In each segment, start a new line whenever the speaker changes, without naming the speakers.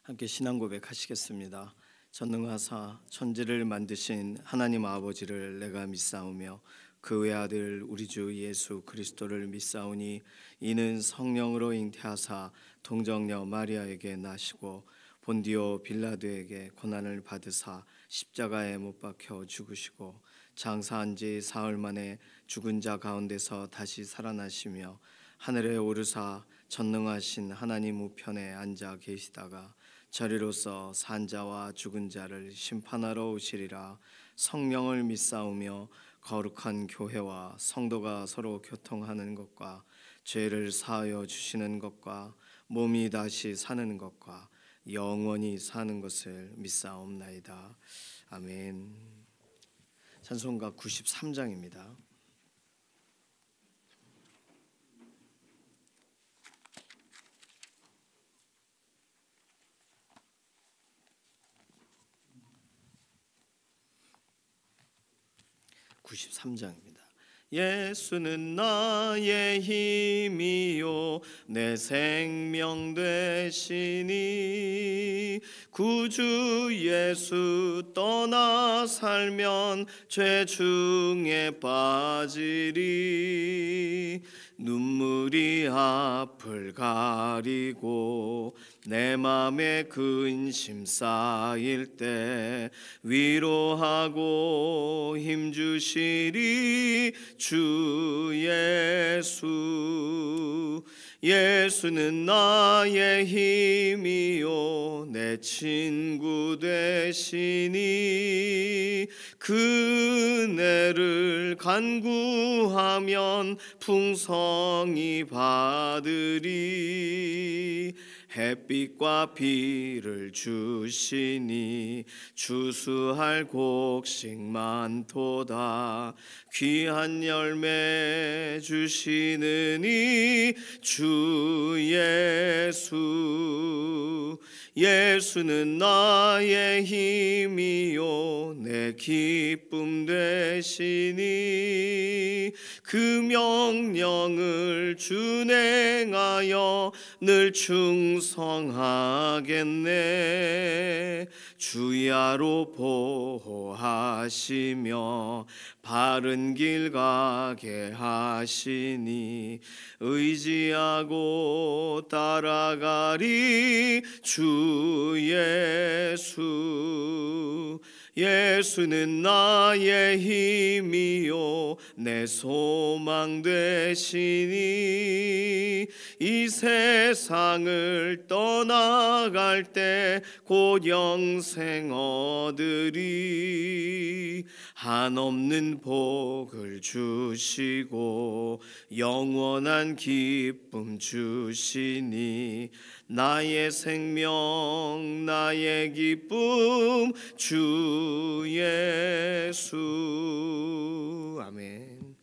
함께 신앙 고백하시겠습니다. 전능하사 천지를 만드신 하나님 아버지를 내가 믿사오며 그 외아들 우리 주 예수 그리스도를 믿사오니 이는 성령으로 잉태하사 동정녀 마리아에게 나시고 본디오 빌라도에게 고난을 받으사 십자가에 못 박혀 죽으시고 장사한 지 사흘 만에 죽은 자 가운데서 다시 살아나시며 하늘에 오르사 전능하신 하나님 우편에 앉아 계시다가 저리로서 산 자와 죽은 자를 심판하러 오시리라. 성령을 믿사오며 거룩한 교회와 성도가 서로 교통하는 것과 죄를 사하여 주시는 것과 몸이 다시 사는 것과 영원히 사는 것을 믿사옵나이다. 아멘. 찬송가 93장입니다. 예수는 나의 힘이요 내 생명 되시니 구주 예수 떠나 살면 죄 중에 빠지리. 눈물이 앞을 가리고 내 맘에 근심 쌓일 때 위로하고 힘주시리 주 예수. 예수는 나의 힘이요 내 친구 되시니 그 은혜를 간구하면 풍성히 받으리. 햇빛과 비를 주시니 추수할 곡식 많도다. 귀한 열매 주시느니 주 예수. 예수는 나의 힘이요 내 기쁨 되시니 그 명령을 준행하여 늘 충성하겠네. 주야로 보호하시며 바른 길 가게 하시니 의지하고 따라가리 주 예수. 예수는 나의 힘이요 내 소망 되시니 이 세상을 떠나갈 때 곧 영생 얻으리. 한없는 복을 주시고 영원한 기쁨 주시니 나의 생명 나의 기쁨 주 예수. 아멘.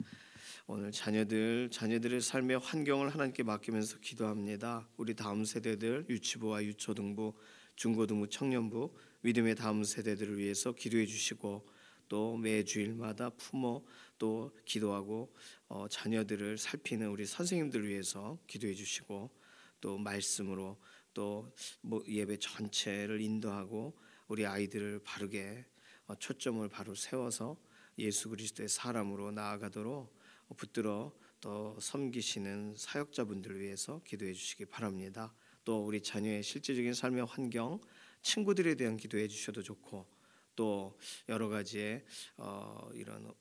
오늘 자녀들의 삶의 환경을 하나님께 맡기면서 기도합니다. 우리 다음 세대들 유치부와 유초등부, 중고등부, 청년부, 믿음의 다음 세대들을 위해서 기도해 주시고 또 매주일마다 부모 또 기도하고 자녀들을 살피는 우리 선생님들을 위해서 기도해 주시고 또 말씀으로 또 예배 전체를 인도하고 우리 아이들을 바르게 초점을 바로 세워서 예수 그리스도의 사람으로 나아가도록 붙들어 또 섬기시는 사역자분들을 위해서 기도해 주시기 바랍니다. 또 우리 자녀의 실제적인 삶의 환경, 친구들에 대한 기도해 주셔도 좋고 또 여러 가지의 이런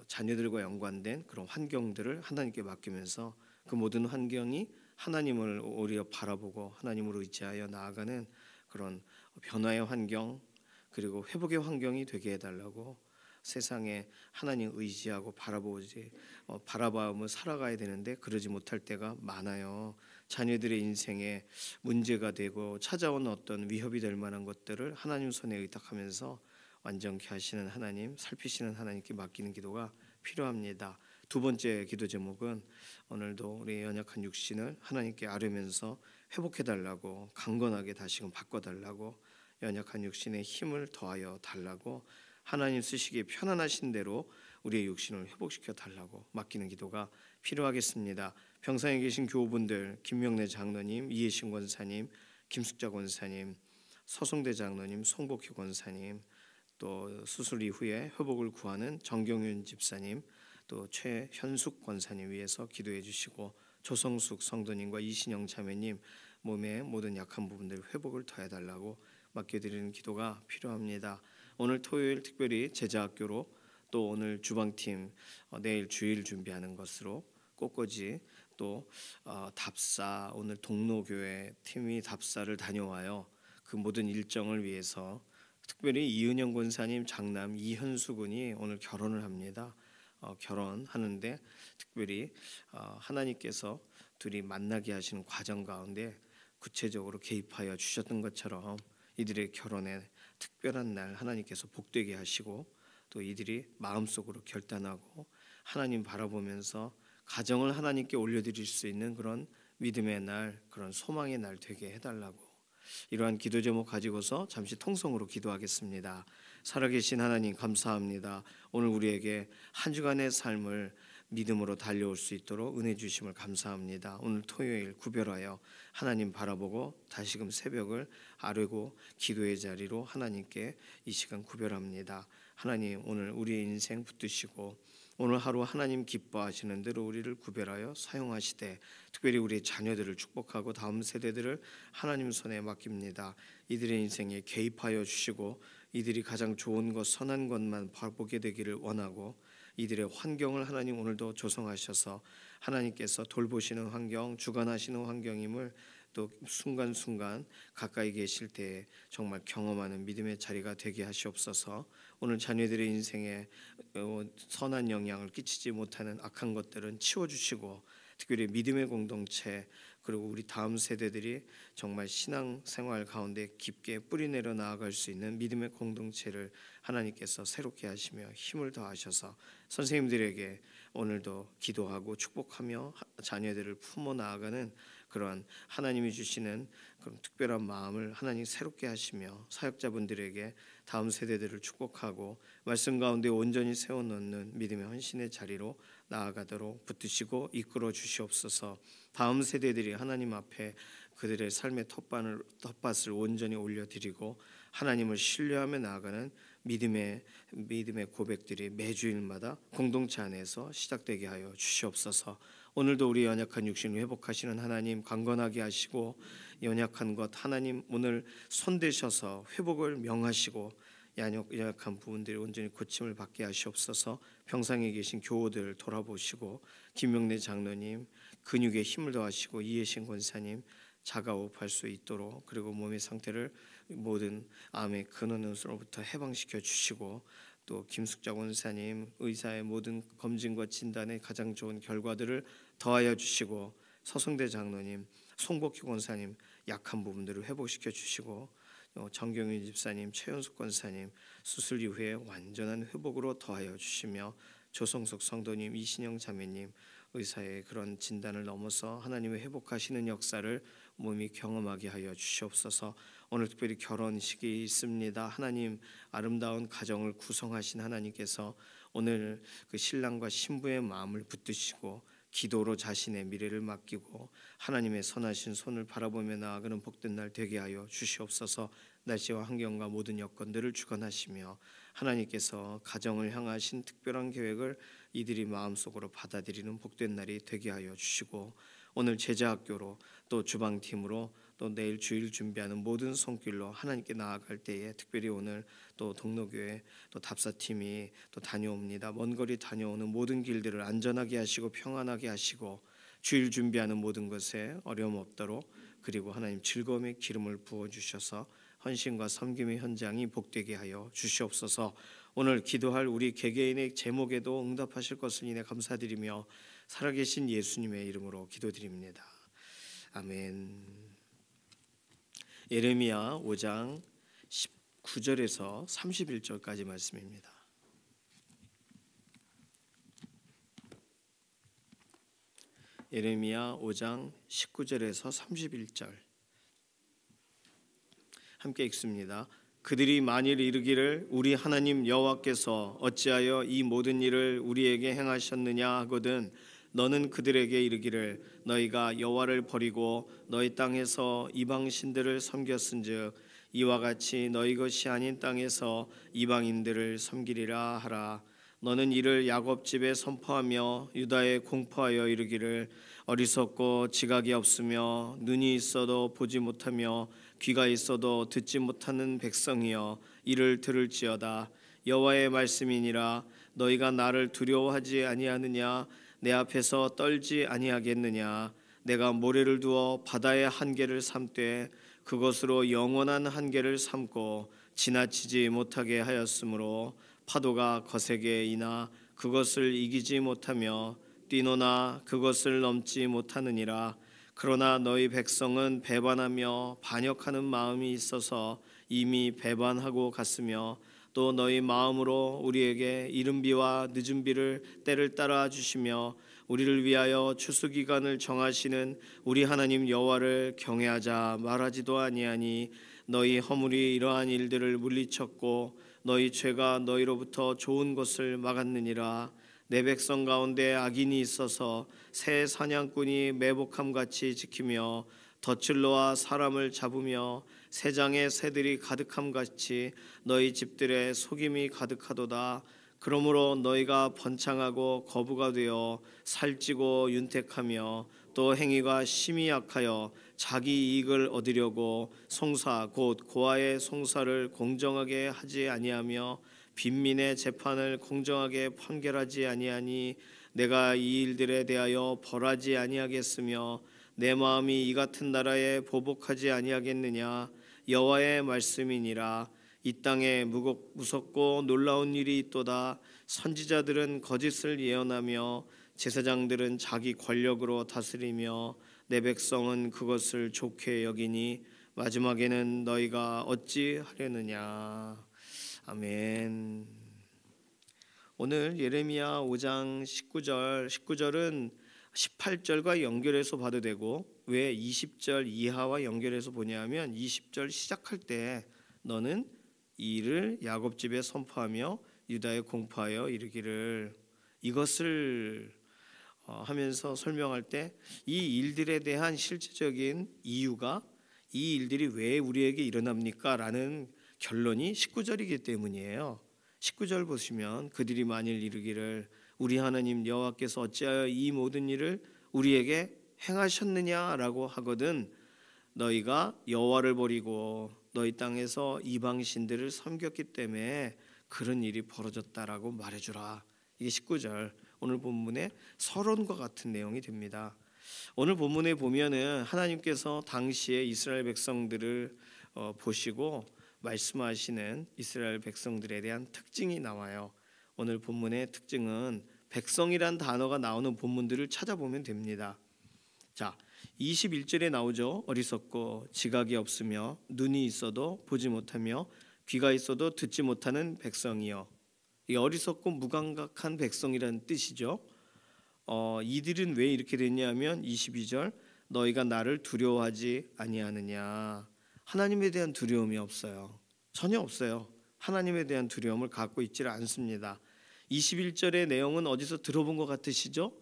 자녀들과 연관된 그런 환경들을 하나님께 맡기면서 그 모든 환경이 하나님을 오히려 바라보고 하나님으로 의지하여 나아가는 그런 변화의 환경 그리고 회복의 환경이 되게 해달라고 세상에 하나님 의지하고 바라보며 살아가야 되는데 그러지 못할 때가 많아요. 자녀들의 인생에 문제가 되고 찾아오는 어떤 위협이 될 만한 것들을 하나님 손에 의탁하면서 완전케 하시는 하나님, 살피시는 하나님께 맡기는 기도가 필요합니다. 두 번째 기도 제목은 오늘도 우리 연약한 육신을 하나님께 아뢰면서 회복해달라고, 강건하게 다시금 바꿔달라고, 연약한 육신에 힘을 더하여 달라고, 하나님 쓰시기에 편안하신 대로 우리의 육신을 회복시켜 달라고 맡기는 기도가 필요하겠습니다. 평상에 계신 교우분들, 김명래 장로님, 이해신 권사님, 김숙자 권사님, 서성대 장로님, 송복희 권사님, 또 수술 이후에 회복을 구하는 정경윤 집사님, 또 최현숙 권사님 위해서 기도해 주시고, 조성숙 성도님과 이신영 자매님 몸의 모든 약한 부분들 회복을 더해달라고 맡겨드리는 기도가 필요합니다. 오늘 토요일 특별히 제자학교로, 또 오늘 주방팀 내일 주일 준비하는 것으로 꽃꽂이, 또 답사, 오늘 동로교회 팀이 답사를 다녀와요. 그 모든 일정을 위해서 특별히 이은영 권사님 장남 이현수 군이 오늘 결혼을 합니다. 결혼하는데 특별히 하나님께서 둘이 만나게 하시는 과정 가운데 구체적으로 개입하여 주셨던 것처럼 이들의 결혼에 특별한 날 하나님께서 복되게 하시고, 또 이들이 마음속으로 결단하고 하나님 바라보면서 가정을 하나님께 올려드릴 수 있는 그런 믿음의 날, 그런 소망의 날 되게 해달라고, 이러한 기도 제목 가지고서 잠시 통성으로 기도하겠습니다. 살아계신 하나님 감사합니다. 오늘 우리에게 한 주간의 삶을 믿음으로 달려올 수 있도록 은혜 주심을 감사합니다. 오늘 토요일 구별하여 하나님 바라보고 다시금 새벽을 아뢰고 기도의 자리로 하나님께 이 시간 구별합니다. 하나님, 오늘 우리의 인생 붙드시고 오늘 하루 하나님 기뻐하시는 대로 우리를 구별하여 사용하시되, 특별히 우리의 자녀들을 축복하고 다음 세대들을 하나님 손에 맡깁니다. 이들의 인생에 개입하여 주시고 이들이 가장 좋은 것, 선한 것만 보게 되기를 원하고, 이들의 환경을 하나님 오늘도 조성하셔서 하나님께서 돌보시는 환경, 주관하시는 환경임을 또 순간순간 가까이 계실 때에 정말 경험하는 믿음의 자리가 되게 하시옵소서. 오늘 자녀들의 인생에 선한 영향을 끼치지 못하는 악한 것들은 치워주시고, 특별히 믿음의 공동체, 그리고 우리 다음 세대들이 정말 신앙생활 가운데 깊게 뿌리내려 나아갈 수 있는 믿음의 공동체를 하나님께서 새롭게 하시며 힘을 더하셔서 선생님들에게 오늘도 기도하고 축복하며 자녀들을 품어 나아가는 그러한 하나님이 주시는 그런 특별한 마음을 하나님 새롭게 하시며, 사역자분들에게 다음 세대들을 축복하고 말씀 가운데 온전히 세워놓는 믿음의 헌신의 자리로 나아가도록 붙드시고 이끌어 주시옵소서. 다음 세대들이 하나님 앞에 그들의 삶의 텃밭을 온전히 올려드리고 하나님을 신뢰하며 나아가는 믿음의 고백들이 매주일마다 공동체 안에서 시작되게 하여 주시옵소서. 오늘도 우리 연약한 육신을 회복하시는 하나님 강건하게 하시고, 연약한 것 하나님 오늘 손대셔서 회복을 명하시고, 연약한 부분들이 온전히 고침을 받게 하시옵소서. 병상에 계신 교우들 돌아보시고, 김명래 장로님 근육에 힘을 더하시고, 이해신 권사님 자가호흡할 수 있도록, 그리고 몸의 상태를 모든 암의 근원으로부터 해방시켜 주시고, 또 김숙자 권사님 의사의 모든 검진과 진단의 가장 좋은 결과들을 더하여 주시고, 서성대 장로님, 송복희 권사님 약한 부분들을 회복시켜 주시고, 정경윤 집사님, 최현숙 권사님 수술 이후에 완전한 회복으로 더하여 주시며, 조성석 성도님, 이신영 자매님 의사의 그런 진단을 넘어서 하나님의 회복하시는 역사를 몸이 경험하게 하여 주시옵소서. 오늘 특별히 결혼식이 있습니다. 하나님 아름다운 가정을 구성하신 하나님께서 오늘 그 신랑과 신부의 마음을 붙드시고 기도로 자신의 미래를 맡기고 하나님의 선하신 손을 바라보며 나아가는 복된 날 되게 하여 주시옵소서. 날씨와 환경과 모든 여건들을 주관하시며 하나님께서 가정을 향하신 특별한 계획을 이들이 마음속으로 받아들이는 복된 날이 되게 하여 주시고, 오늘 제자학교로 또 주방팀으로 또 내일 주일 준비하는 모든 손길로 하나님께 나아갈 때에, 특별히 오늘 또 동로교회 또 답사팀이 또 다녀옵니다. 먼 거리 다녀오는 모든 길들을 안전하게 하시고 평안하게 하시고, 주일 준비하는 모든 것에 어려움 없도록, 그리고 하나님 즐거움의 기름을 부어주셔서 헌신과 섬김의 현장이 복되게 하여 주시옵소서. 오늘 기도할 우리 개개인의 제목에도 응답하실 것을 인해 감사드리며 살아계신 예수님의 이름으로 기도드립니다. 아멘. 예레미야 5장 19절에서 31절까지 말씀입니다. 예레미야 5장 19절에서 31절 함께 읽습니다. 그들이 만일 이르기를 우리 하나님 여호와께서 어찌하여 이 모든 일을 우리에게 행하셨느냐 하거든 너는 그들에게 이르기를 너희가 여호와를 버리고 너희 땅에서 이방 신들을 섬겼은즉 이와 같이 너희 것이 아닌 땅에서 이방인들을 섬기리라 하라. 너는 이를 야곱 집에 선포하며 유다에 공포하여 이르기를 어리석고 지각이 없으며 눈이 있어도 보지 못하며 귀가 있어도 듣지 못하는 백성이여 이를 들을지어다. 여호와의 말씀이니라. 너희가 나를 두려워하지 아니하느냐? 내 앞에서 떨지 아니하겠느냐? 내가 모래를 두어 바다의 한계를 삼되 그것으로 영원한 한계를 삼고 지나치지 못하게 하였으므로 파도가 거세게 이나 그것을 이기지 못하며 뛰노나 그것을 넘지 못하느니라. 그러나 너희 백성은 배반하며 반역하는 마음이 있어서 이미 배반하고 갔으며 또 너희 마음으로 우리에게 이른 비와 늦은 비를 때를 따라 주시며 우리를 위하여 추수기간을 정하시는 우리 하나님 여호와를 경외하자 말하지도 아니하니 너희 허물이 이러한 일들을 물리쳤고 너희 죄가 너희로부터 좋은 것을 막았느니라. 내 백성 가운데 악인이 있어서 새 사냥꾼이 매복함같이 지키며 덫을 놓아 사람을 잡으며 새장에 새들이 가득함같이 너희 집들에 속임이 가득하도다. 그러므로 너희가 번창하고 거부가 되어 살찌고 윤택하며 또 행위가 심히 약하여 자기 이익을 얻으려고 송사 곧 고아의 송사를 공정하게 하지 아니하며 빈민의 재판을 공정하게 판결하지 아니하니 내가 이 일들에 대하여 벌하지 아니하겠으며 내 마음이 이 같은 나라에 보복하지 아니하겠느냐? 여호와의 말씀이니라. 이 땅에 무섭고 놀라운 일이 있도다. 선지자들은 거짓을 예언하며 제사장들은 자기 권력으로 다스리며 내 백성은 그것을 좋게 여기니 마지막에는 너희가 어찌 하려느냐. 아멘. 오늘 예레미야 5장 19절은 18절과 연결해서 봐도 되고 왜 20절 이하와 연결해서 보냐면 20절 시작할 때 너는 이 일을 야곱 집에 선포하며 유다에 공포하여 이르기를 이것을 하면서 설명할 때 이 일들에 대한 실질적인 이유가 이 일들이 왜 우리에게 일어납니까? 라는 결론이 19절이기 때문이에요. 19절 보시면 그들이 만일 이르기를 우리 하나님 여호와께서 어찌하여 이 모든 일을 우리에게 행하셨느냐라고 하거든 너희가 여호와를 버리고 너희 땅에서 이방 신들을 섬겼기 때문에 그런 일이 벌어졌다라고 말해주라. 이게 19절 오늘 본문의 서론과 같은 내용이 됩니다. 오늘 본문에 보면은 하나님께서 당시에 이스라엘 백성들을 보시고 말씀하시는 이스라엘 백성들에 대한 특징이 나와요. 오늘 본문의 특징은 백성이란 단어가 나오는 본문들을 찾아보면 됩니다. 자, 21절에 나오죠. 어리석고 지각이 없으며 눈이 있어도 보지 못하며 귀가 있어도 듣지 못하는 백성이요. 이 어리석고 무감각한 백성이라는 뜻이죠. 이들은 왜 이렇게 됐냐면 22절 너희가 나를 두려워하지 아니하느냐. 하나님에 대한 두려움이 없어요. 전혀 없어요. 하나님에 대한 두려움을 갖고 있지 않습니다. 21절의 내용은 어디서 들어본 것 같으시죠?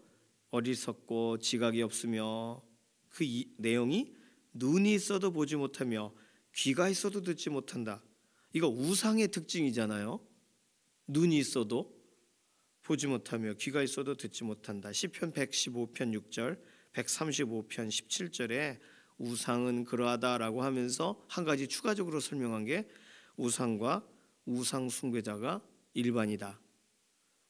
어리석고 지각이 없으며 그 내용이 눈이 있어도 보지 못하며 귀가 있어도 듣지 못한다. 이거 우상의 특징이잖아요. 눈이 있어도 보지 못하며 귀가 있어도 듣지 못한다. 시편 115편 6절 135편 17절에 우상은 그러하다라고 하면서 한 가지 추가적으로 설명한 게 우상과 우상 숭배자가 일반이다.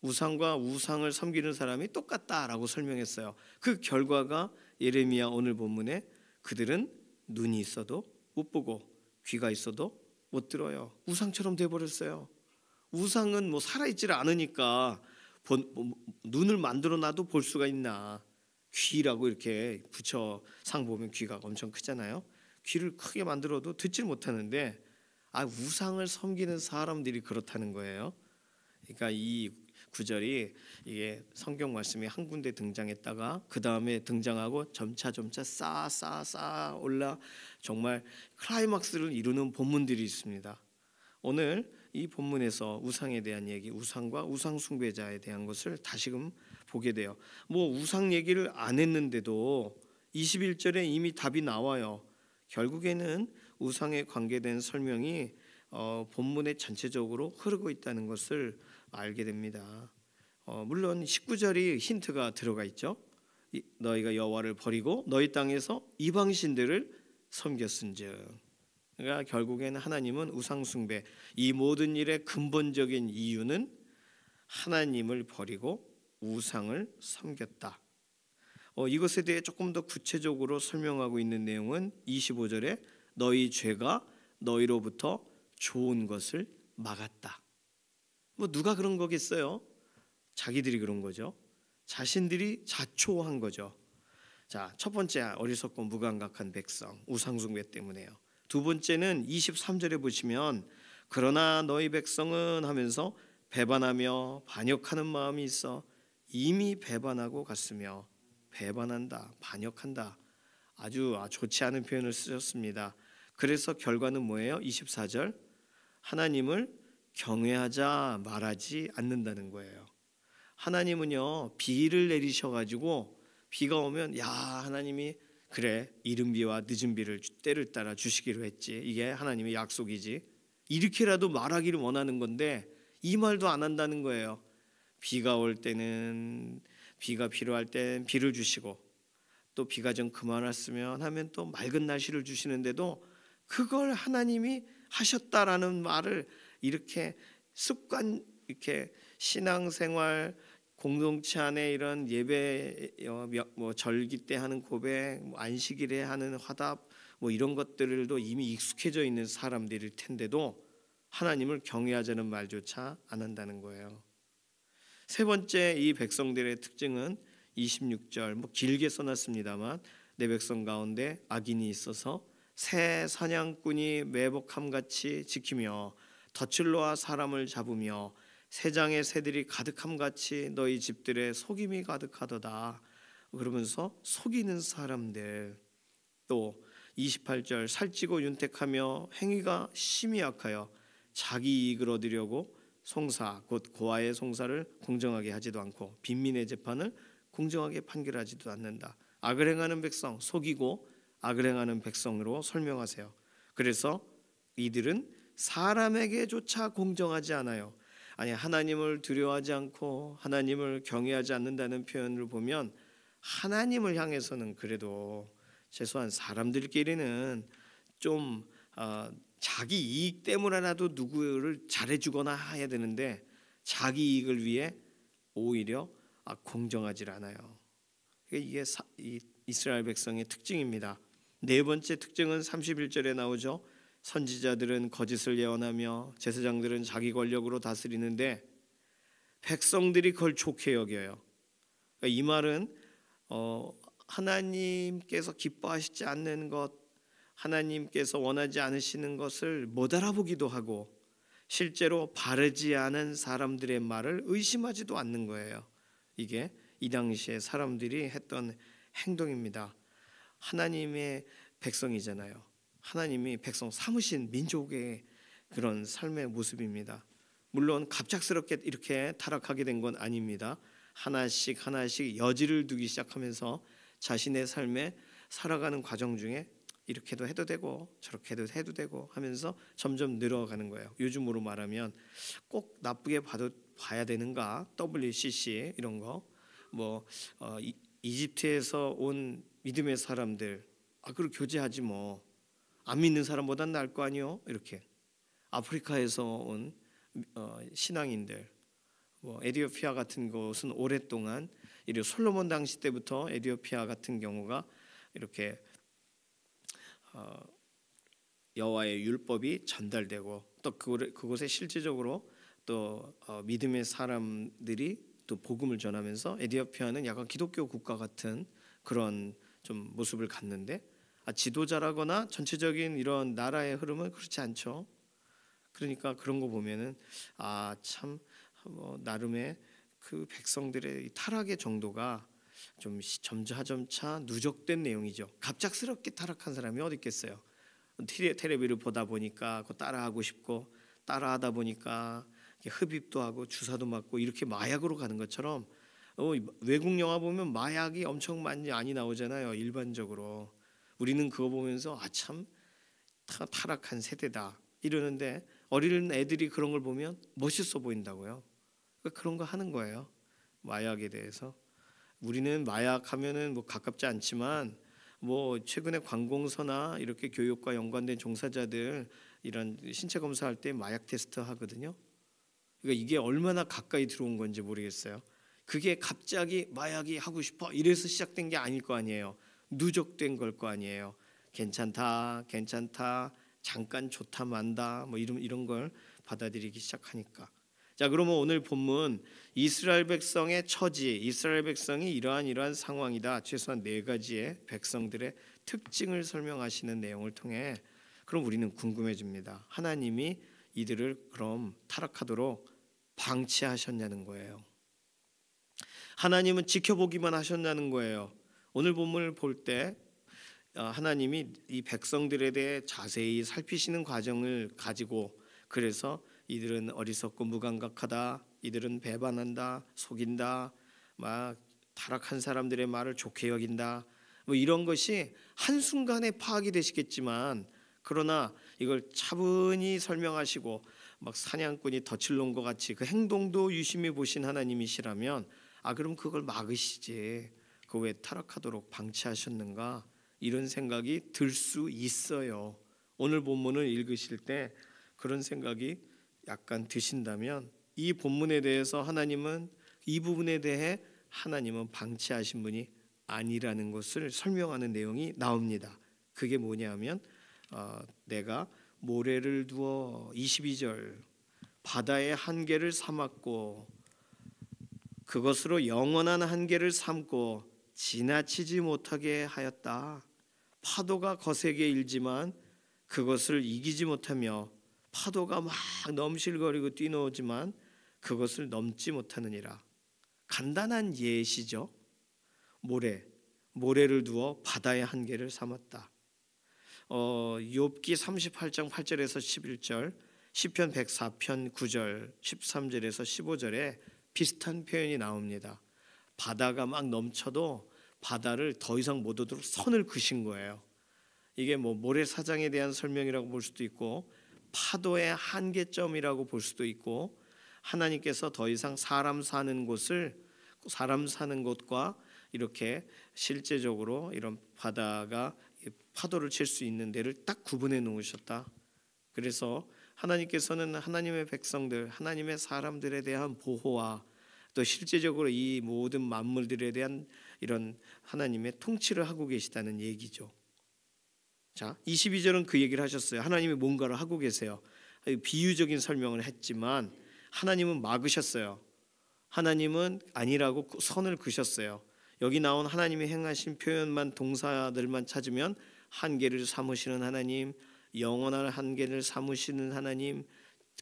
우상과 우상을 섬기는 사람이 똑같다라고 설명했어요. 그 결과가 예레미야 오늘 본문에 그들은 눈이 있어도 못 보고 귀가 있어도 못 들어요. 우상처럼 돼버렸어요. 우상은 뭐 살아있지를 않으니까 눈을 만들어 놔도 볼 수가 있나. 귀라고 이렇게 붙여 상 보면 귀가 엄청 크잖아요. 귀를 크게 만들어도 듣질 못하는데 우상을 섬기는 사람들이 그렇다는 거예요. 그러니까 이 구절이 이게 성경 말씀이 한 군데 등장했다가 그 다음에 등장하고 점차 쌓아 올라 정말 클라이막스를 이루는 본문들이 있습니다. 오늘 이 본문에서 우상에 대한 얘기, 우상과 우상 숭배자에 대한 것을 다시금 보게 돼요. 뭐 우상 얘기를 안 했는데도 21절에 이미 답이 나와요. 결국에는 우상에 관계된 설명이 본문에 전체적으로 흐르고 있다는 것을 알게 됩니다. 물론 19절이 힌트가 들어가 있죠. 너희가 여호와를 버리고 너희 땅에서 이방신들을 섬겼은즉. 그러니까 결국에는 하나님은 우상 숭배, 이 모든 일의 근본적인 이유는 하나님을 버리고 우상을 섬겼다. 이것에 대해 조금 더 구체적으로 설명하고 있는 내용은 25절에 너희 죄가 너희로부터 좋은 것을 막았다. 뭐 누가 그런 거겠어요? 자기들이 그런 거죠. 자신들이 자초한 거죠. 자, 첫 번째 어리석고 무감각한 백성, 우상 숭배 때문에요. 두 번째는 23절에 보시면 그러나 너희 백성은 하면서 배반하며 반역하는 마음이 있어 이미 배반하고 갔으며. 배반한다, 반역한다, 아주 좋지 않은 표현을 쓰셨습니다. 그래서 결과는 뭐예요? 24절 하나님을 경외하자 말하지 않는다는 거예요. 하나님은요 비를 내리셔가지고 비가 오면 야 하나님이 그래 이른 비와 늦은 비를 때를 따라 주시기로 했지, 이게 하나님의 약속이지, 이렇게라도 말하기를 원하는 건데 이 말도 안 한다는 거예요. 비가 올 때는 비가 필요할 땐 비를 주시고 또 비가 좀 그만 왔으면 하면 또 맑은 날씨를 주시는데도 그걸 하나님이 하셨다라는 말을 이렇게 습관, 이렇게 신앙생활 공동체 안에 이런 예배 뭐 절기 때 하는 고백, 뭐 안식일에 하는 화답 뭐 이런 것들도 이미 익숙해져 있는 사람들일 텐데도 하나님을 경외하자는 말조차 안 한다는 거예요. 세 번째 이 백성들의 특징은 26절 뭐 길게 써놨습니다만 내 백성 가운데 악인이 있어서 새 사냥꾼이 매복함같이 지키며 덫을로와 사람을 잡으며 새장의 새들이 가득함같이 너희 집들에 속임이 가득하도다. 그러면서 속이는 사람들. 또 28절 살찌고 윤택하며 행위가 심히 악하여 자기 이익을 얻으려고 송사 곧 고아의 송사를 공정하게 하지도 않고 빈민의 재판을 공정하게 판결하지도 않는다. 악을 행하는 백성, 속이고 악을 행하는 백성으로 설명하세요. 그래서 이들은 사람에게조차 공정하지 않아요. 아니 하나님을 두려워하지 않고 하나님을 경외하지 않는다는 표현을 보면 하나님을 향해서는 그래도 최소한 사람들끼리는 좀 자기 이익 때문에라도 누구를 잘해주거나 해야 되는데 자기 이익을 위해 오히려 공정하지 않아요. 이게 이스라엘 백성의 특징입니다. 네 번째 특징은 31절에 나오죠. 선지자들은 거짓을 예언하며 제사장들은 자기 권력으로 다스리는데 백성들이 그걸 좋게 여겨요. 이 말은 하나님께서 기뻐하시지 않는 것, 하나님께서 원하지 않으시는 것을 못 알아보기도 하고 실제로 바르지 않은 사람들의 말을 의심하지도 않는 거예요. 이게 이 당시에 사람들이 했던 행동입니다. 하나님의 백성이잖아요. 하나님이 백성 삼으신 민족의 그런 삶의 모습입니다. 물론 갑작스럽게 이렇게 타락하게 된 건 아닙니다. 하나씩 하나씩 여지를 두기 시작하면서 자신의 삶에 살아가는 과정 중에 이렇게도 해도 되고 저렇게도 해도 되고 하면서 점점 늘어가는 거예요. 요즘으로 말하면 꼭 나쁘게 봐야 되는가? WCC 이런 거, 뭐 이집트에서 온 믿음의 사람들, 그걸 교제하지 뭐, 안 믿는 사람보단 나을 거 아니요? 이렇게 아프리카에서 온 신앙인들, 뭐 에티오피아 같은 곳은 오랫동안 이 솔로몬 당시 때부터 에티오피아 같은 경우가 이렇게 여호와의 율법이 전달되고 또 그곳에 실제적으로 또 믿음의 사람들이 또 복음을 전하면서 에티오피아는 약간 기독교 국가 같은 그런 좀 모습을 갖는데 지도자라거나 전체적인 이런 나라의 흐름은 그렇지 않죠. 그러니까 그런 거 보면은 참 나름의 그 백성들의 타락의 정도가 좀 점차 누적된 내용이죠. 갑작스럽게 타락한 사람이 어디 있겠어요. 텔레비를 보다 보니까 그거 따라하고 싶고 따라하다 보니까 흡입도 하고 주사도 맞고 이렇게 마약으로 가는 것처럼 외국 영화 보면 마약이 엄청 많이 나오잖아요. 일반적으로 우리는 그거 보면서 참 타락한 세대다 이러는데 어린 애들이 그런 걸 보면 멋있어 보인다고요. 그러니까 그런 거 하는 거예요. 마약에 대해서 우리는 마약하면은 뭐 가깝지 않지만 뭐 최근에 관공서나 이렇게 교육과 연관된 종사자들 이런 신체 검사할 때 마약 테스트 하거든요. 그러니까 이게 얼마나 가까이 들어온 건지 모르겠어요. 그게 갑자기 마약이 하고 싶어 이래서 시작된 게 아닐 거 아니에요. 누적된 걸 거 아니에요. 괜찮다, 괜찮다, 잠깐 좋다 만다 뭐 이런 걸 받아들이기 시작하니까. 자, 그러면 오늘 본문 이스라엘 백성의 처지, 이스라엘 백성이 이러한 상황이다. 최소한 네 가지의 백성들의 특징을 설명하시는 내용을 통해 그럼 우리는 궁금해집니다. 하나님이 이들을 그럼 타락하도록 방치하셨냐는 거예요. 하나님은 지켜보기만 하셨냐는 거예요. 오늘 본문을 볼 때 하나님이 이 백성들에 대해 자세히 살피시는 과정을 가지고 그래서 이들은 어리석고 무감각하다, 이들은 배반한다, 속인다, 막 타락한 사람들의 말을 좋게 여긴다, 뭐 이런 것이 한순간에 파악이 되시겠지만 그러나 이걸 차분히 설명하시고 막 사냥꾼이 덫을 놓은 것 같이 그 행동도 유심히 보신 하나님이시라면 그럼 그걸 막으시지 그 왜 타락하도록 방치하셨는가 이런 생각이 들 수 있어요. 오늘 본문을 읽으실 때 그런 생각이 약간 드신다면 이 본문에 대해서 하나님은 이 부분에 대해 하나님은 방치하신 분이 아니라는 것을 설명하는 내용이 나옵니다. 그게 뭐냐면 내가 모래를 두어 22절 바다의 한계를 삼았고 그것으로 영원한 한계를 삼고 지나치지 못하게 하였다. 파도가 거세게 일지만 그것을 이기지 못하며 파도가 막 넘실거리고 뛰노지만 그것을 넘지 못하느니라. 간단한 예시죠. 모래를 두어 바다의 한계를 삼았다. 욥기 38장 8절에서 11절, 시편 104편 9절, 13절에서 15절에 비슷한 표현이 나옵니다. 바다가 막 넘쳐도 바다를 더 이상 못 오도록 선을 그신 거예요. 이게 뭐 모래사장에 대한 설명이라고 볼 수도 있고 파도의 한계점이라고 볼 수도 있고 하나님께서 더 이상 사람 사는 곳과 이렇게 실제적으로 이런 바다가 파도를 칠 수 있는 데를 딱 구분해 놓으셨다. 그래서 하나님께서는 하나님의 백성들, 하나님의 사람들에 대한 보호와 또 실제적으로 이 모든 만물들에 대한 이런 하나님의 통치를 하고 계시다는 얘기죠. 자, 22절은 그 얘기를 하셨어요. 하나님이 뭔가를 하고 계세요. 비유적인 설명을 했지만 하나님은 막으셨어요. 하나님은 아니라고 선을 그셨어요. 여기 나온 하나님이 행하신 표현만 동사들만 찾으면 한계를 삼으시는 하나님, 영원한 한계를 삼으시는 하나님,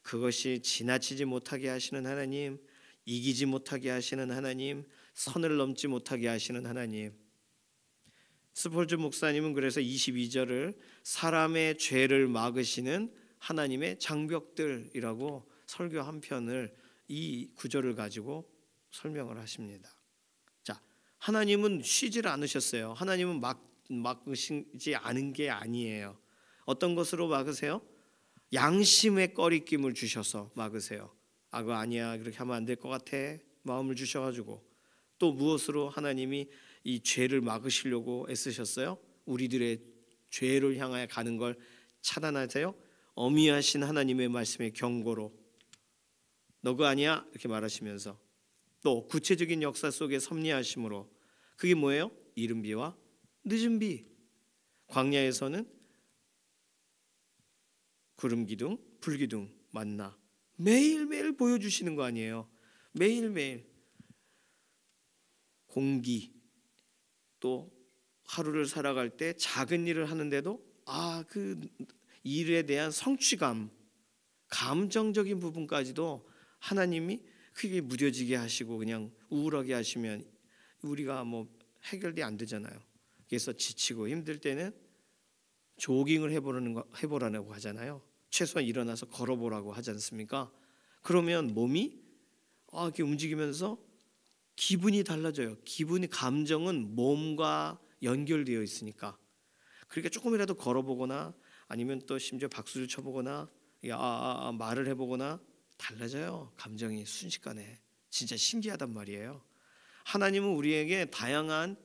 그것이 지나치지 못하게 하시는 하나님, 이기지 못하게 하시는 하나님, 선을 넘지 못하게 하시는 하나님. 스폴즈 목사님은 그래서 22절을 사람의 죄를 막으시는 하나님의 장벽들이라고 설교 한 편을 이 구절을 가지고 설명을 하십니다. 자, 하나님은 쉬질 않으셨어요. 하나님은 막으시지 않은 게 아니에요. 어떤 것으로 막으세요? 양심의 꺼리낌을 주셔서 막으세요. 그거 아니야, 그렇게 하면 안 될 것 같아 마음을 주셔가지고. 또 무엇으로 하나님이 이 죄를 막으시려고 애쓰셨어요? 우리들의 죄를 향하여 가는 걸 차단하세요. 어미하신 하나님의 말씀의 경고로 너 그거 아니야 이렇게 말하시면서 또 구체적인 역사 속에 섭리하심으로 그게 뭐예요? 이른 비와 늦은 비. 광야에서는 구름 기둥, 불 기둥, 만나 매일매일 보여주시는 거 아니에요. 매일매일 공기, 또 하루를 살아갈 때 작은 일을 하는데도 그 일에 대한 성취감, 감정적인 부분까지도 하나님이 크게 무뎌지게 하시고 그냥 우울하게 하시면 우리가 뭐 해결이 안 되잖아요. 그래서 지치고 힘들 때는 조깅을 해보라고 하잖아요. 최소한 일어나서 걸어보라고 하지 않습니까? 그러면 몸이 이렇게 움직이면서 기분이 달라져요. 감정은 몸과 연결되어 있으니까. 그러니까 조금이라도 걸어보거나 아니면 또 심지어 박수를 쳐보거나 말을 해보거나 달라져요. 감정이 순식간에. 진짜 신기하단 말이에요. 하나님은 우리에게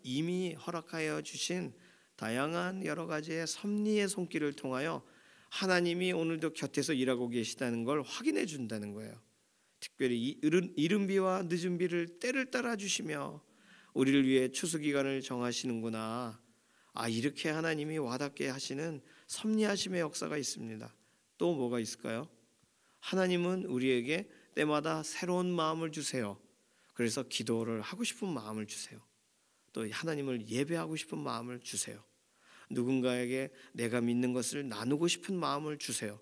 이미 허락하여 주신 다양한 여러 가지의 섭리의 손길을 통하여 하나님이 오늘도 곁에서 일하고 계시다는 걸 확인해 준다는 거예요. 특별히 이른 비와 늦은 비를 때를 따라 주시며 우리를 위해 추수 기간을 정하시는구나. 이렇게 하나님이 와닿게 하시는 섭리하심의 역사가 있습니다. 또 뭐가 있을까요? 하나님은 우리에게 때마다 새로운 마음을 주세요. 그래서 기도를 하고 싶은 마음을 주세요. 또 하나님을 예배하고 싶은 마음을 주세요. 누군가에게 내가 믿는 것을 나누고 싶은 마음을 주세요.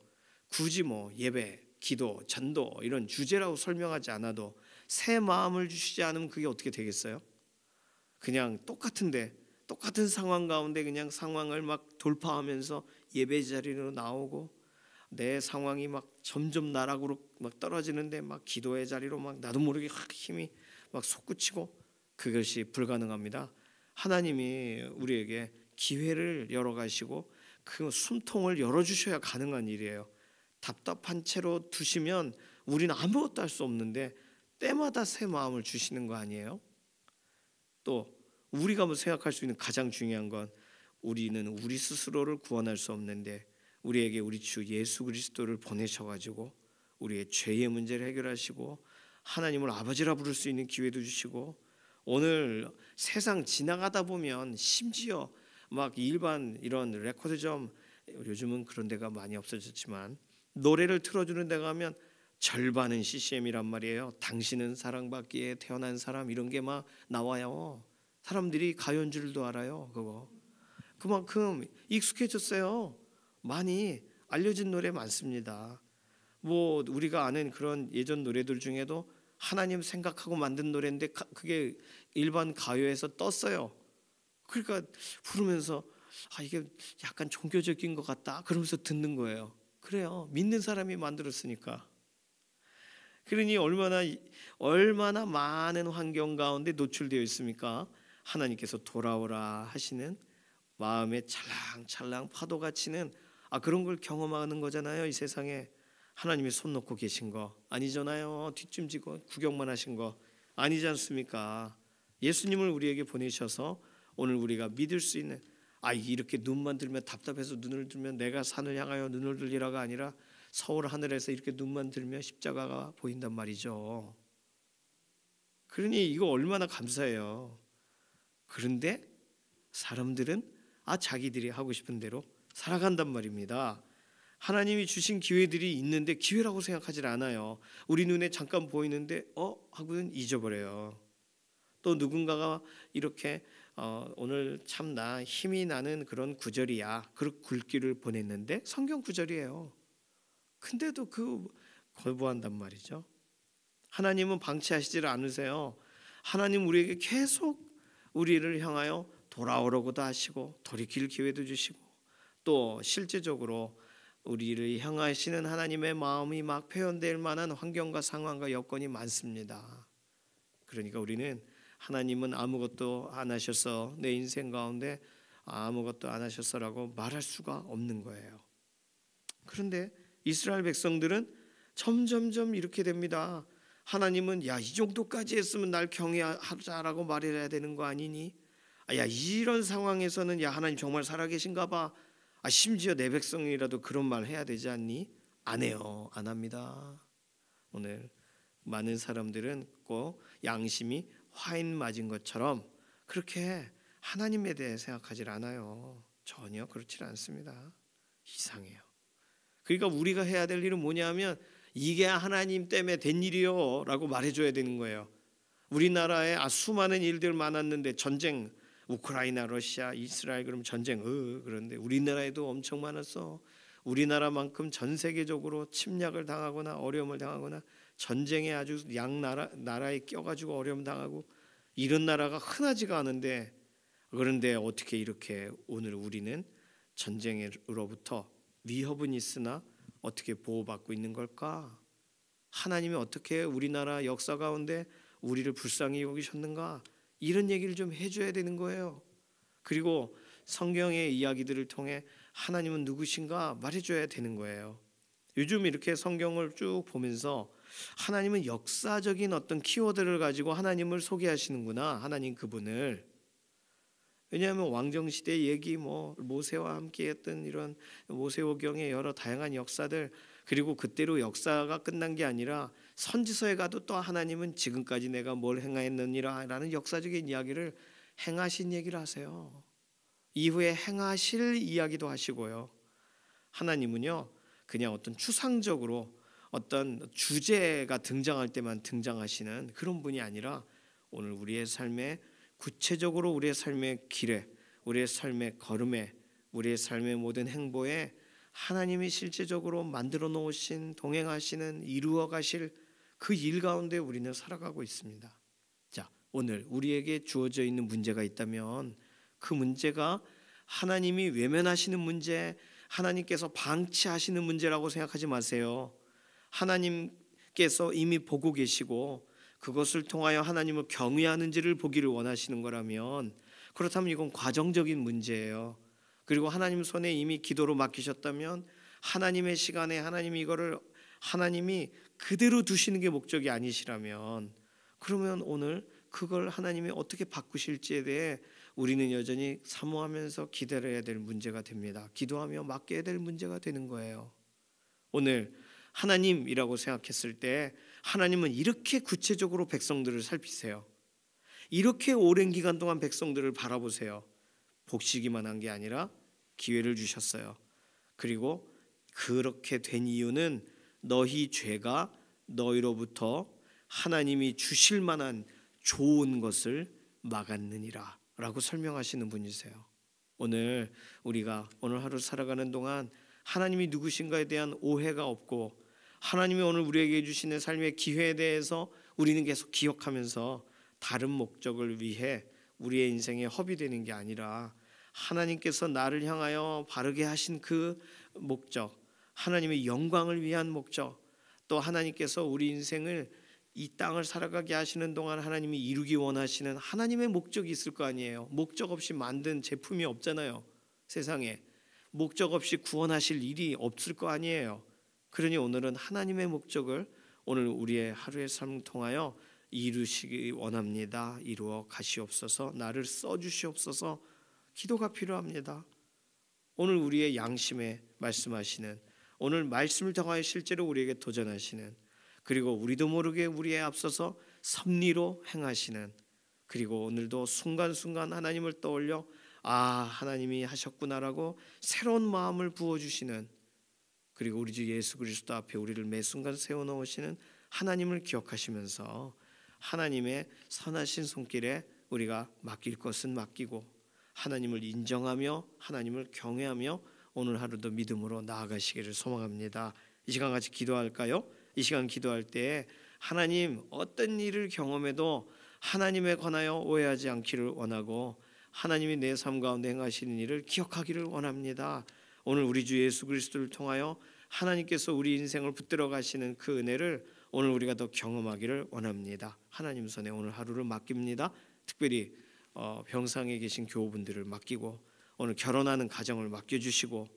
굳이 예배, 기도, 전도 이런 주제라고 설명하지 않아도 새 마음을 주시지 않으면 그게 어떻게 되겠어요? 그냥 똑같은 상황 가운데 그냥 상황을 막 돌파하면서 예배 자리로 나오고 내 상황이 막 점점 나락으로 막 떨어지는데 막 기도의 자리로 막 나도 모르게 힘이 막 솟구치고 그것이 불가능합니다. 하나님이 우리에게 기회를 열어가시고 그 숨통을 열어주셔야 가능한 일이에요. 답답한 채로 두시면 우리는 아무것도 할 수 없는데 때마다 새 마음을 주시는 거 아니에요? 또 우리가 생각할 수 있는 가장 중요한 건 우리는 우리 스스로를 구원할 수 없는데 우리에게 우리 주 예수 그리스도를 보내셔가지고 우리의 죄의 문제를 해결하시고 하나님을 아버지라 부를 수 있는 기회도 주시고 오늘 세상 지나가다 보면 심지어 막 일반 이런 레코드점 요즘은 그런 데가 많이 없어졌지만 노래를 틀어주는 데 가면 절반은 CCM이란 말이에요. 당신은 사랑받기에 태어난 사람 이런 게 막 나와요. 사람들이 가요인 줄도 알아요. 그만큼 익숙해졌어요. 많이 알려진 노래 많습니다. 우리가 아는 그런 예전 노래들 중에도 하나님 생각하고 만든 노래인데 그게 일반 가요에서 떴어요. 그러니까 부르면서 이게 약간 종교적인 것 같다 그러면서 듣는 거예요. 그래요. 믿는 사람이 만들었으니까. 그러니 얼마나 많은 환경 가운데 노출되어 있습니까? 하나님께서 돌아오라 하시는 마음에 찰랑찰랑 파도가 치는 그런 걸 경험하는 거잖아요. 이 세상에 하나님이 손 놓고 계신 거 아니잖아요. 뒷짐지고 구경만 하신 거 아니지 않습니까? 예수님을 우리에게 보내셔서 오늘 우리가 믿을 수 있는 이렇게 눈만 들면 답답해서 눈을 들면 내가 산을 향하여 눈을 들리라가 아니라 서울 하늘에서 이렇게 눈만 들면 십자가가 보인단 말이죠. 그러니 이거 얼마나 감사해요. 그런데 사람들은 자기들이 하고 싶은 대로 살아간단 말입니다. 하나님이 주신 기회들이 있는데 기회라고 생각하지 않아요. 우리 눈에 잠깐 보이는데 하고는 잊어버려요. 또 누군가가 이렇게 오늘 참나 힘이 나는 그런 구절이야. 그 글귀를 보냈는데 성경 구절이에요. 근데도 거부한단 말이죠. 하나님은 방치하시질 않으세요. 하나님 우리에게 계속 우리를 향하여 돌아오라고도 하시고 돌이킬 기회도 주시고 또 실제적으로 우리를 향하시는 하나님의 마음이 막 표현될 만한 환경과 상황과 여건이 많습니다. 그러니까 우리는 하나님은 아무것도 안 하셔서 내 인생 가운데 아무것도 안 하셨어라고 말할 수가 없는 거예요. 그런데 이스라엘 백성들은 점점점 이렇게 됩니다. 하나님은 이 정도까지 했으면 날 경외하자라고 말해야 되는 거 아니니? 이런 상황에서는 하나님 정말 살아계신가 봐. 심지어 내 백성이라도 그런 말 해야 되지 않니? 안 해요. 안 합니다. 오늘 많은 사람들은 꼭 양심이 화인 맞은 것처럼 그렇게 하나님에 대해 생각하지 않아요. 전혀 그렇지 않습니다. 이상해요. 그러니까 우리가 해야 될 일은 뭐냐면 이게 하나님 때문에 된 일이요 라고 말해줘야 되는 거예요. 우리나라에 수많은 일들 많았는데 전쟁 우크라이나 러시아 이스라엘 그럼 전쟁 그런데 우리나라에도 엄청 많았어. 우리나라만큼 전 세계적으로 침략을 당하거나 어려움을 당하거나 전쟁에 아주 양 나라에 껴가지고 어려움 당하고 이런 나라가 흔하지가 않은데 그런데 어떻게 이렇게 오늘 우리는 전쟁으로부터 위협은 있으나 어떻게 보호받고 있는 걸까? 하나님이 어떻게 우리나라 역사 가운데 우리를 불쌍히 여기셨는가? 이런 얘기를 좀 해줘야 되는 거예요. 그리고 성경의 이야기들을 통해 하나님은 누구신가 말해줘야 되는 거예요. 요즘 이렇게 성경을 쭉 보면서 하나님은 역사적인 어떤 키워드를 가지고 하나님을 소개하시는구나. 하나님 그분을. 왜냐하면 왕정시대 얘기, 모세와 함께했던 이런 모세오경의 여러 다양한 역사들, 그리고 그때로 역사가 끝난 게 아니라 선지서에 가도 또 하나님은 지금까지 내가 뭘 행하였느니라 라는 역사적인 이야기를 행하신 얘기를 하세요. 이후에 행하실 이야기도 하시고요. 하나님은요 그냥 어떤 추상적으로 어떤 주제가 등장할 때만 등장하시는 그런 분이 아니라 오늘 우리의 삶에 구체적으로 우리의 삶의 길에, 우리의 삶의 걸음에, 우리의 삶의 모든 행보에 하나님이 실제적으로 만들어 놓으신, 동행하시는, 이루어 가실 그 일 가운데 우리는 살아가고 있습니다. 자, 오늘 우리에게 주어져 있는 문제가 있다면 그 문제가 하나님이 외면하시는 문제, 하나님께서 방치하시는 문제라고 생각하지 마세요. 하나님께서 이미 보고 계시고 그것을 통하여 하나님을 경외하는지를 보기를 원하시는 거라면, 그렇다면 이건 과정적인 문제예요. 그리고 하나님 손에 이미 기도로 맡기셨다면 하나님의 시간에 하나님이 그대로 두시는 게 목적이 아니시라면, 그러면 오늘 그걸 하나님이 어떻게 바꾸실지에 대해 우리는 여전히 사모하면서 기다려야 될 문제가 됩니다. 기도하며 맡겨야 될 문제가 되는 거예요. 오늘 하나님이라고 생각했을 때 하나님은 이렇게 구체적으로 백성들을 살피세요. 이렇게 오랜 기간 동안 백성들을 바라보세요. 복시기만 한 게 아니라 기회를 주셨어요. 그리고 그렇게 된 이유는 너희 죄가 너희로부터 하나님이 주실 만한 좋은 것을 막았느니라 라고 설명하시는 분이세요. 오늘 우리가 오늘 하루 살아가는 동안 하나님이 누구신가에 대한 오해가 없고, 하나님이 오늘 우리에게 주시는 삶의 기회에 대해서 우리는 계속 기억하면서 다른 목적을 위해 우리의 인생에 허비되는 게 아니라 하나님께서 나를 향하여 바르게 하신 그 목적, 하나님의 영광을 위한 목적, 또 하나님께서 우리 인생을 이 땅을 살아가게 하시는 동안 하나님이 이루기 원하시는 하나님의 목적이 있을 거 아니에요. 목적 없이 만든 제품이 없잖아요. 세상에 목적 없이 구원하실 일이 없을 거 아니에요. 그러니 오늘은 하나님의 목적을 오늘 우리의 하루의 삶을 통하여 이루시기 원합니다. 이루어 가시옵소서. 나를 써주시옵소서. 기도가 필요합니다. 오늘 우리의 양심에 말씀하시는, 오늘 말씀을 통하여 실제로 우리에게 도전하시는, 그리고 우리도 모르게 우리에 앞서서 섭리로 행하시는, 그리고 오늘도 순간순간 하나님을 떠올려 하나님이 하셨구나라고 새로운 마음을 부어주시는, 그리고 우리 주 예수 그리스도 앞에 우리를 매 순간 세워놓으시는 하나님을 기억하시면서 하나님의 선하신 손길에 우리가 맡길 것은 맡기고 하나님을 인정하며 하나님을 경외하며 오늘 하루도 믿음으로 나아가시기를 소망합니다. 이 시간 같이 기도할까요? 이 시간 기도할 때 하나님, 어떤 일을 경험해도 하나님에 관하여 오해하지 않기를 원하고 하나님이 내 삶 가운데 행하시는 일을 기억하기를 원합니다. 오늘 우리 주 예수 그리스도를 통하여 하나님께서 우리 인생을 붙들어 가시는 그 은혜를 오늘 우리가 더 경험하기를 원합니다. 하나님 손에 오늘 하루를 맡깁니다. 특별히 병상에 계신 교우분들을 맡기고 오늘 결혼하는 가정을 맡겨주시고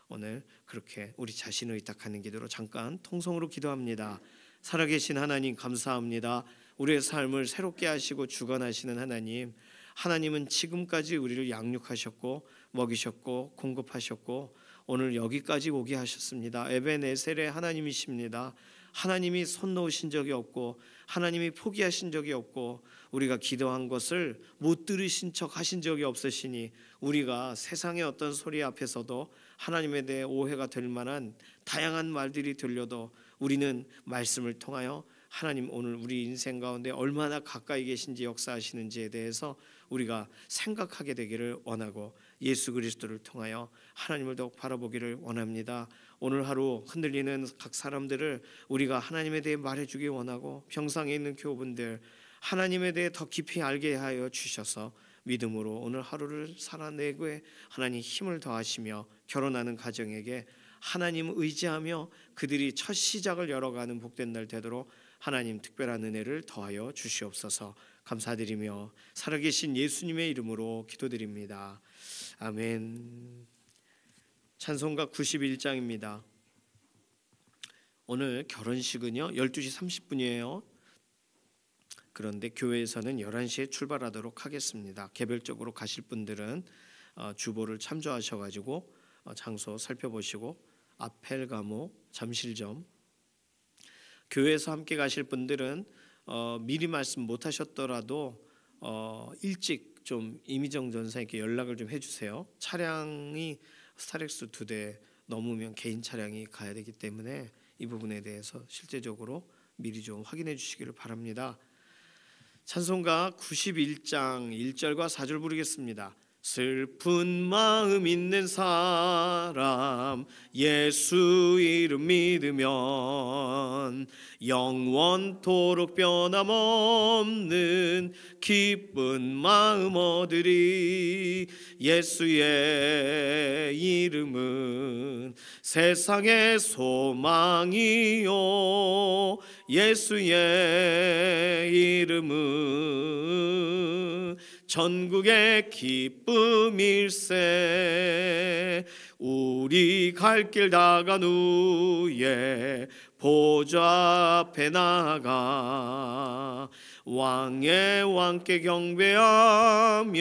오늘 그렇게 우리 자신을 의탁하는 기도로 잠깐 통성으로 기도합니다. 살아계신 하나님 감사합니다. 우리의 삶을 새롭게 하시고 주관하시는 하나님, 하나님은 지금까지 우리를 양육하셨고 먹이셨고 공급하셨고 오늘 여기까지 오게 하셨습니다. 에베네셀의 하나님이십니다. 하나님이 손 놓으신 적이 없고 하나님이 포기하신 적이 없고 우리가 기도한 것을 못 들으신 척 하신 적이 없으시니 우리가 세상의 어떤 소리 앞에서도 하나님에 대해 오해가 될 만한 다양한 말들이 들려도 우리는 말씀을 통하여 하나님 오늘 우리 인생 가운데 얼마나 가까이 계신지 역사하시는지에 대해서 우리가 생각하게 되기를 원하고 예수 그리스도를 통하여 하나님을 더욱 바라보기를 원합니다. 오늘 하루 흔들리는 각 사람들을 우리가 하나님에 대해 말해주기 원하고 병상에 있는 교우분들 하나님에 대해 더 깊이 알게 하여 주셔서 믿음으로 오늘 하루를 살아내고 하나님 힘을 더하시며 결혼하는 가정에게 하나님 의지하며 그들이 첫 시작을 열어가는 복된 날 되도록 하나님 특별한 은혜를 더하여 주시옵소서. 감사드리며 살아계신 예수님의 이름으로 기도드립니다. 아멘. 찬송가 91장입니다. 오늘 결혼식은요 12시 30분이에요. 그런데 교회에서는 11시에 출발하도록 하겠습니다. 개별적으로 가실 분들은 주보를 참조하셔가지고 장소 살펴보시고 아펠가모 잠실점, 교회에서 함께 가실 분들은 미리 말씀 못하셨더라도 일찍 좀 이미정 전사님께 연락을 좀 해주세요. 차량이 스타렉스 2대 넘으면 개인 차량이 가야 되기 때문에 이 부분에 대해서 실제적으로 미리 좀 확인해 주시기를 바랍니다. 찬송가 91장 1절과 4절 부르겠습니다. 슬픈 마음 있는 사람 예수 이름 믿으면 영원토록 변함없는 기쁜 마음 얻으리. 예수의 이름은 세상의 소망이요 예수의 이름은 전국의 기쁨일세. 우리 갈 길 다간 후에 보좌 앞에 나가 왕의 왕께 경배하며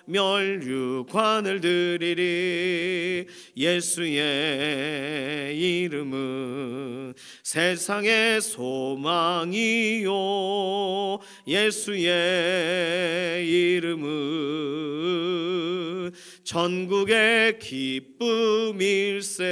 멸류관을 드리리. 예수의 이름은 세상의 소망이요 예수의 이름은 전국의 기쁨일세.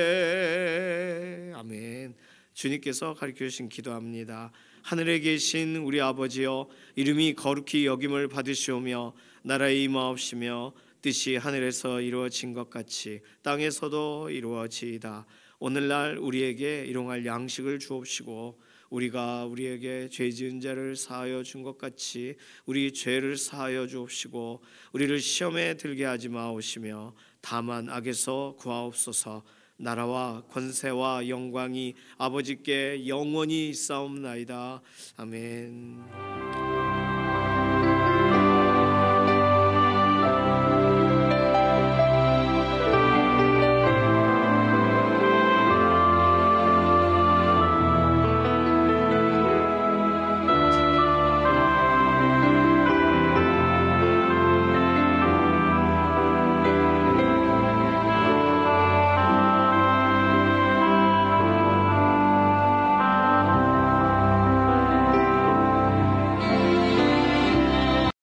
아멘. 주님께서 가르쳐 주신 기도합니다. 하늘에 계신 우리 아버지여, 이름이 거룩히 여김을 받으시오며 나라의 임하옵시며 뜻이 하늘에서 이루어진 것 같이 땅에서도 이루어지이다. 오늘날 우리에게 일용할 양식을 주옵시고 우리가 우리에게 죄 지은 자를 사하여 준 것 같이 우리 죄를 사하여 주옵시고 우리를 시험에 들게 하지 마옵시며 다만 악에서 구하옵소서. 나라와 권세와 영광이 아버지께 영원히 있사옵나이다. 아멘.